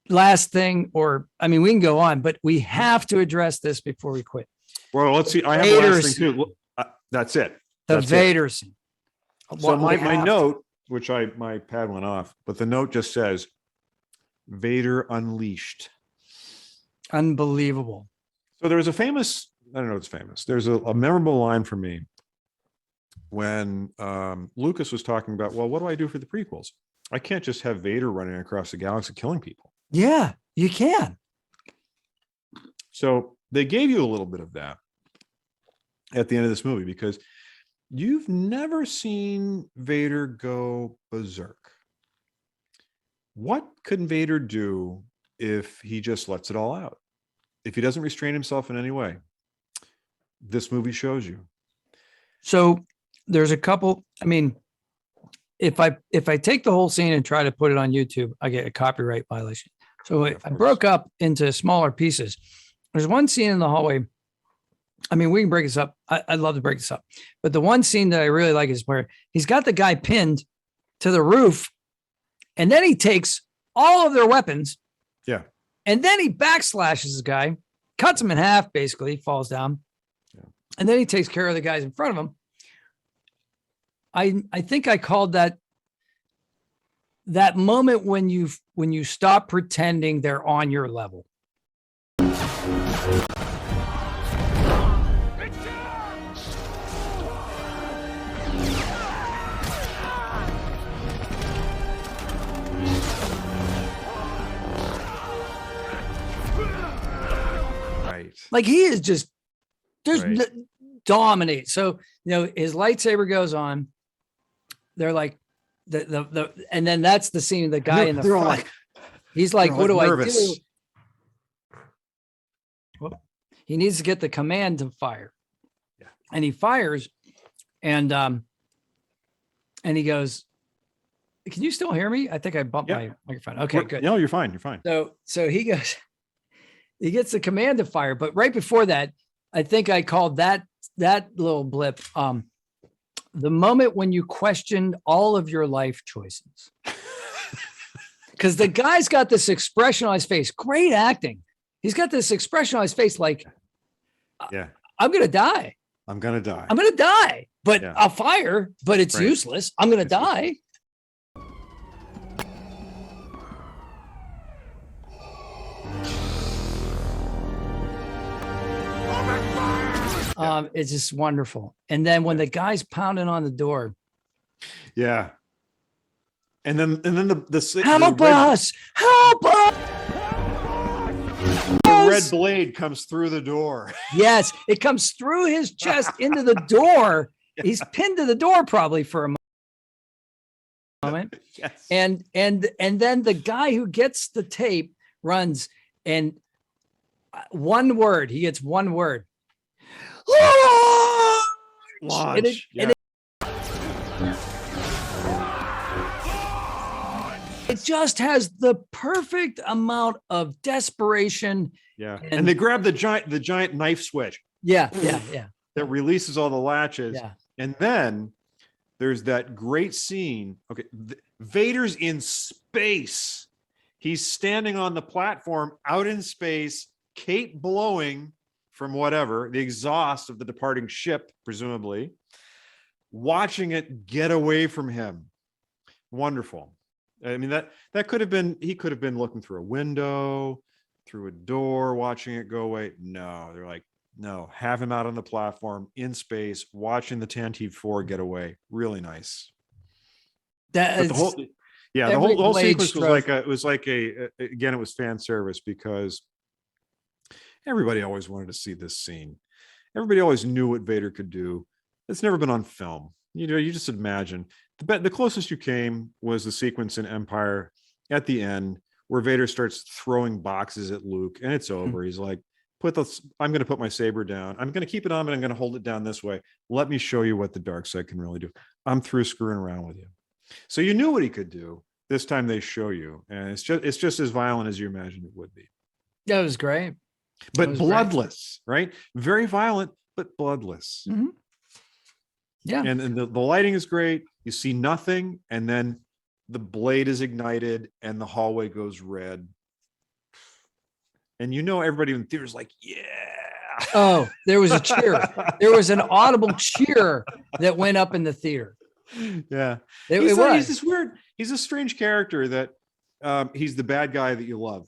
last thing, or I mean, we can go on, but we have to address this before we quit. Well, let's see. I have the last thing too. That's it. The That's Vader scene. So my note, which my pad went off, but the note just says Vader unleashed. Unbelievable. So there was a famous, I don't know, it's famous. There's a memorable line for me when Lucas was talking about, well, what do I do for the prequels? I can't just have Vader running across the galaxy killing people. Yeah, you can. So they gave you a little bit of that at the end of this movie because you've never seen Vader go berserk. What could Vader do if he just lets it all out? If he doesn't restrain himself in any way? This movie shows you. So there's a couple, I mean, if I take the whole scene and try to put it on YouTube, I get a copyright violation. So I broke up into smaller pieces. There's one scene in the hallway. I mean, we can break this up. I'd love to break this up. But the one scene that I really like is where he's got the guy pinned to the roof, and then he takes all of their weapons. Yeah. And then he backslashes the guy, cuts him in half, basically, falls down. Yeah. And then he takes care of the guys in front of him. I think I called that moment when you stop pretending they're on your level. Like he is just dominate. So, his lightsaber goes on. They're like and then that's the scene of the guy in the front. Like, he's like, what do nervous. I do? Well, he needs to get the command to fire. Yeah. And he fires and he goes, can you still hear me? I think I bumped my microphone. Okay, good. No, you're fine. You're fine. So he goes, he gets the command to fire, but right before that, I think I called that little blip the moment when you questioned all of your life choices. Because the guy's got this expression on his face, great acting. He's got this expression on his face like, I'm going to die. I'm going to die. I'm going to die, but I'll fire, but it's useless. I'm going to die. It's just wonderful. And then when the guy's pounding on the door. Yeah. And then the help us! Help us! The red blade comes through the door. Yes, it comes through his chest into the door. Yes. He's pinned to the door probably for a moment. Yes. And then the guy who gets the tape runs and one word, he gets one word. Launch. It just has the perfect amount of desperation. Yeah. And they grab the giant knife switch. Yeah. That releases all the latches. Yeah. And then there's that great scene. Okay. Vader's in space. He's standing on the platform out in space, cape blowing from whatever, the exhaust of the departing ship, presumably, watching it get away from him. Wonderful. I mean, that could have been, he could have been looking through a window, through a door, watching it go away. No, they're like, no, have him out on the platform in space, watching the Tantive 4 get away. Really nice. The whole sequence was like again, it was fan service because everybody always wanted to see this scene. Everybody always knew what Vader could do. It's never been on film. You just imagine. The closest you came was the sequence in Empire at the end where Vader starts throwing boxes at Luke, and it's over. Mm-hmm. He's like, I'm going to put my saber down. I'm going to keep it on, but I'm going to hold it down this way. Let me show you what the dark side can really do. I'm through screwing around with you. So you knew what he could do. This time they show you, and it's just as violent as you imagined it would be. That was great. But bloodless, right? Very violent, but bloodless. Mm-hmm. Yeah. And the lighting is great. You see nothing, and then the blade is ignited and the hallway goes red. and everybody in the theater is like, yeah. Oh, there was a cheer. There was an audible cheer that went up in the theater. Yeah. It He's was. this weird, he's a strange character that he's the bad guy that you love.